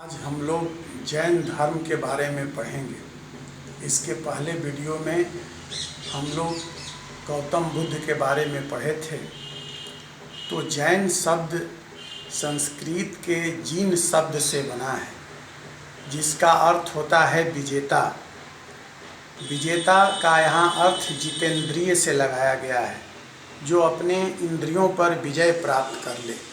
आज हम लोग जैन धर्म के बारे में पढ़ेंगे। इसके पहले वीडियो में हम लोग गौतम बुद्ध के बारे में पढ़े थे। तो जैन शब्द संस्कृत के जीन शब्द से बना है, जिसका अर्थ होता है विजेता। विजेता का यहाँ अर्थ जितेंद्रिय से लगाया गया है, जो अपने इंद्रियों पर विजय प्राप्त कर ले।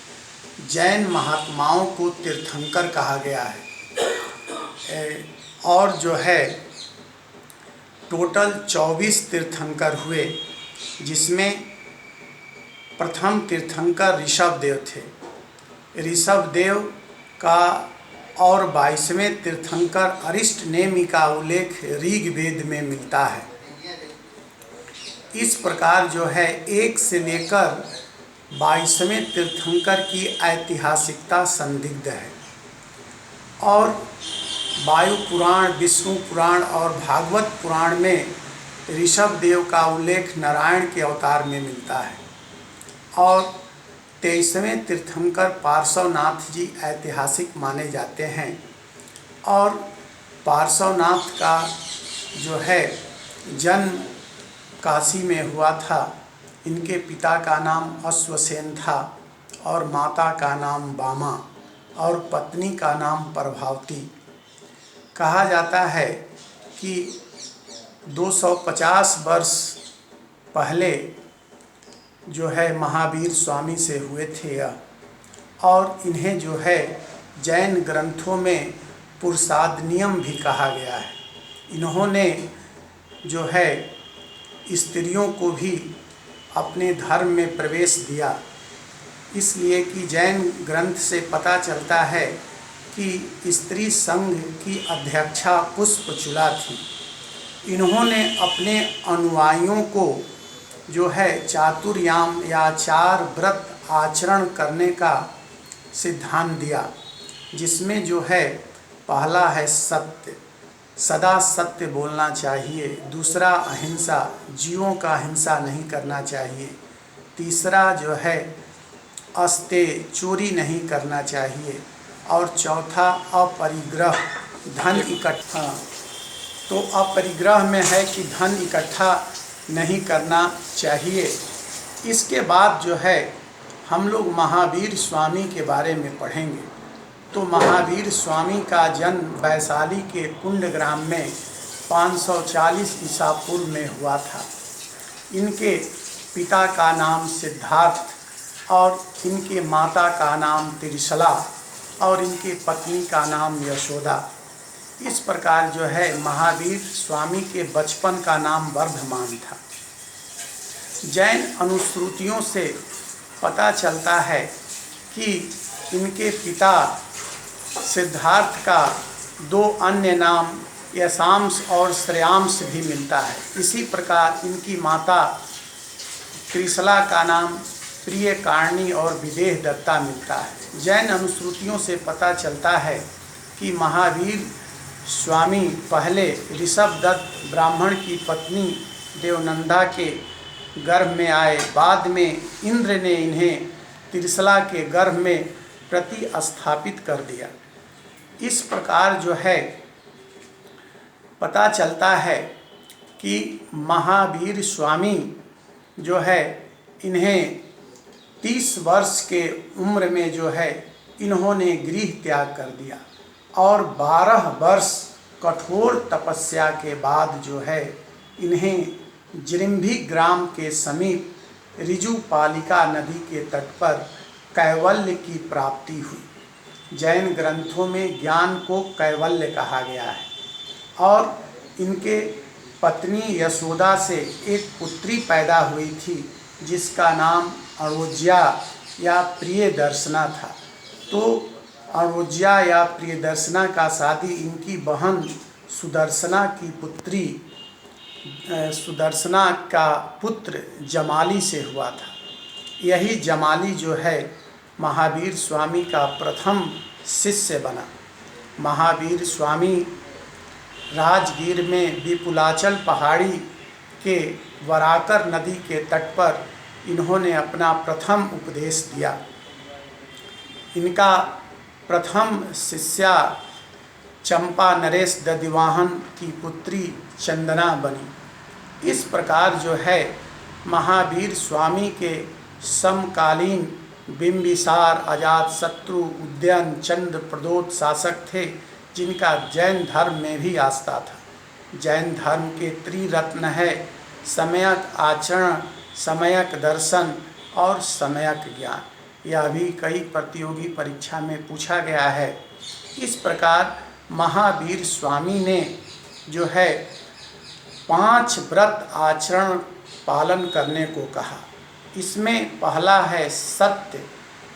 जैन महात्माओं को तीर्थंकर कहा गया है और जो है टोटल 24 तीर्थंकर हुए, जिसमें प्रथम तीर्थंकर ऋषभदेव थे। ऋषभदेव का और 22वें तीर्थंकर अरिष्ट नेमि का उल्लेख ऋग्वेद में मिलता है। इस प्रकार जो है 1 से लेकर 22वें तीर्थंकर की ऐतिहासिकता संदिग्ध है। और वायु पुराण, विष्णु पुराण और भागवत पुराण में ऋषभदेव का उल्लेख नारायण के अवतार में मिलता है। और 23वें तीर्थंकर पार्श्वनाथ जी ऐतिहासिक माने जाते हैं। और पार्श्वनाथ का जो है जन्म काशी में हुआ था। इनके पिता का नाम अश्वसेन था और माता का नाम बामा और पत्नी का नाम प्रभावती। कहा जाता है कि 250 वर्ष पहले जो है महावीर स्वामी से हुए थे यह। और इन्हें जो है जैन ग्रंथों में पुरुषादनियम भी कहा गया है। इन्होंने जो है स्त्रियों को भी अपने धर्म में प्रवेश दिया, इसलिए कि जैन ग्रंथ से पता चलता है कि स्त्री संघ की अध्यक्षा पुष्पचूला थी। इन्होंने अपने अनुयायियों को जो है चातुर्याम या 4 व्रत आचरण करने का सिद्धांत दिया, जिसमें जो है पहला है सत्य, सदा सत्य बोलना चाहिए। दूसरा अहिंसा, जीवों का हिंसा नहीं करना चाहिए। तीसरा जो है अस्ते, चोरी नहीं करना चाहिए। और चौथा अपरिग्रह, धन इकट्ठा। तो अपरिग्रह में है कि धन इकट्ठा नहीं करना चाहिए। इसके बाद जो है हम लोग महावीर स्वामी के बारे में पढ़ेंगे। तो महावीर स्वामी का जन्म वैशाली के कुंडग्राम में 540 ईसा पूर्व में हुआ था। इनके पिता का नाम सिद्धार्थ और इनके माता का नाम त्रिशला और इनकी पत्नी का नाम यशोदा। इस प्रकार जो है महावीर स्वामी के बचपन का नाम वर्धमान था। जैन अनुश्रुतियों से पता चलता है कि इनके पिता सिद्धार्थ का 2 अन्य नाम यशांश और श्रेयांश भी मिलता है। इसी प्रकार इनकी माता त्रिशला का नाम प्रियकारिणी और विदेह दत्ता मिलता है। जैन अनुश्रुतियों से पता चलता है कि महावीर स्वामी पहले ऋषभदत्त ब्राह्मण की पत्नी देवनंदा के गर्भ में आए। बाद में इंद्र ने इन्हें त्रिशला के गर्भ में प्रतिस्थापित कर दिया। इस प्रकार जो है पता चलता है कि महावीर स्वामी जो है इन्हें 30 वर्ष के उम्र में जो है इन्होंने गृह त्याग कर दिया और 12 वर्ष कठोर तपस्या के बाद जो है इन्हें जिरिम्भी ग्राम के समीप ऋजुपालिका नदी के तट पर कैवल्य की प्राप्ति हुई। जैन ग्रंथों में ज्ञान को कैवल्य कहा गया है। और इनके पत्नी यशोदा से एक पुत्री पैदा हुई थी, जिसका नाम अरोज्या या प्रियदर्शना था। तो अरोज्या या प्रियदर्शना का शादी इनकी बहन सुदर्शना की पुत्री सुदर्शना का पुत्र जमाली से हुआ था। यही जमाली जो है महावीर स्वामी का प्रथम शिष्य बना। महावीर स्वामी राजगीर में विपुलाचल पहाड़ी के वराकर नदी के तट पर इन्होंने अपना प्रथम उपदेश दिया। इनका प्रथम शिष्या चंपा नरेश दधिवाहन की पुत्री चंदना बनी। इस प्रकार जो है महावीर स्वामी के समकालीन बिंबिसार, अजातशत्रु, उदयन, चंद्र प्रदोत शासक थे, जिनका जैन धर्म में भी आस्था था। जैन धर्म के त्रिरत्न है सम्यक आचरण, सम्यक दर्शन और सम्यक ज्ञान। यह भी कई प्रतियोगी परीक्षा में पूछा गया है। इस प्रकार महावीर स्वामी ने जो है 5 व्रत आचरण पालन करने को कहा। इसमें पहला है सत्य,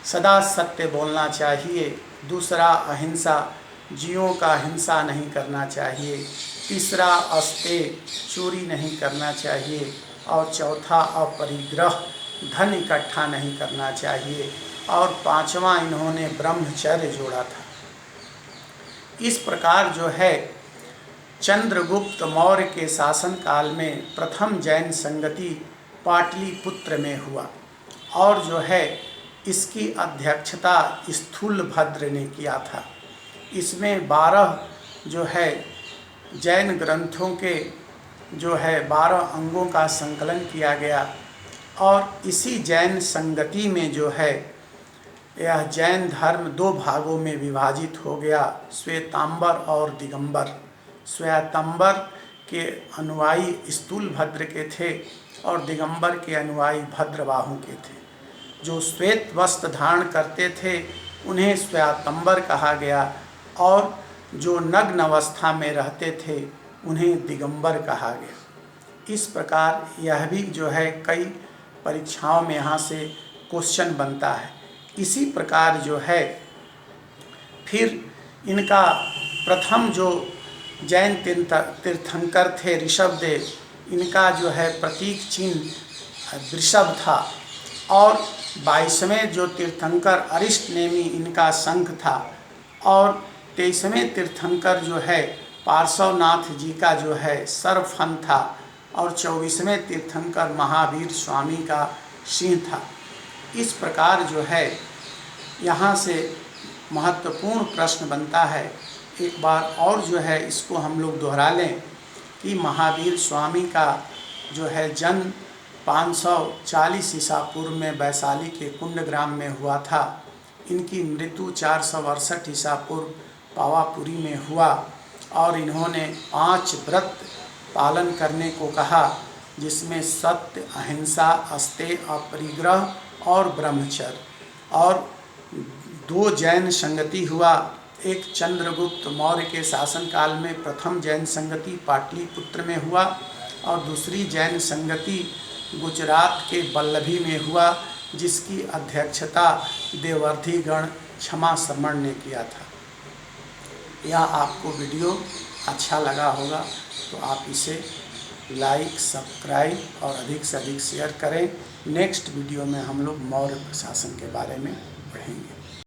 सदा सत्य बोलना चाहिए। दूसरा अहिंसा, जीवों का हिंसा नहीं करना चाहिए। तीसरा अस्तेय, चोरी नहीं करना चाहिए। और चौथा अपरिग्रह, धन इकट्ठा नहीं करना चाहिए। और 5वां इन्होंने ब्रह्मचर्य जोड़ा था। इस प्रकार जो है चंद्रगुप्त मौर्य के शासनकाल में प्रथम जैन संगति पाटलिपुत्र में हुआ और जो है इसकी अध्यक्षता स्थूलभद्र ने किया था। इसमें 12 जो है जैन ग्रंथों के जो है 12 अंगों का संकलन किया गया और इसी जैन संगति में जो है यह जैन धर्म 2 भागों में विभाजित हो गया, श्वेतांबर और दिगंबर। श्वेतांबर के अनुयायी स्थूलभद्र के थे और दिगंबर के अनुयायी भद्रबाहु के थे। जो श्वेत वस्त्र धारण करते थे उन्हें श्वेतांबर कहा गया और जो नग्न अवस्था में रहते थे उन्हें दिगंबर कहा गया। इस प्रकार यह भी जो है कई परीक्षाओं में यहाँ से क्वेश्चन बनता है। इसी प्रकार जो है फिर इनका प्रथम जो जैन तीर्थंकर थे ऋषभदेव, इनका जो है प्रतीक चिन्ह वृषभ था और 22वें जो तीर्थंकर अरिष्टनेमी, इनका शंख था और 23वें तीर्थंकर जो है पार्श्वनाथ जी का जो है सर्वफन था और 24वें तीर्थंकर महावीर स्वामी का सिंह था। इस प्रकार जो है यहाँ से महत्वपूर्ण प्रश्न बनता है। एक बार और जो है इसको हम लोग दोहरा लें कि महावीर स्वामी का जो है जन्म 540 ईसा पूर्व में वैशाली के कुंडग्राम में हुआ था। इनकी मृत्यु 468 ईसा पूर्व पावापुरी में हुआ और इन्होंने 5 व्रत पालन करने को कहा, जिसमें सत्य, अहिंसा, अस्तेय, अपरिग्रह और ब्रह्मचर्य। और 2 जैन संगति हुआ, एक चंद्रगुप्त मौर्य के शासनकाल में प्रथम जैन संगति पाटलिपुत्र में हुआ और दूसरी जैन संगति गुजरात के वल्लभी में हुआ, जिसकी अध्यक्षता देवर्धिगण क्षमा समण ने किया था। यह आपको वीडियो अच्छा लगा होगा तो आप इसे लाइक, सब्सक्राइब और अधिक से अधिक शेयर करें। नेक्स्ट वीडियो में हम लोग मौर्य प्रशासन के बारे में पढ़ेंगे।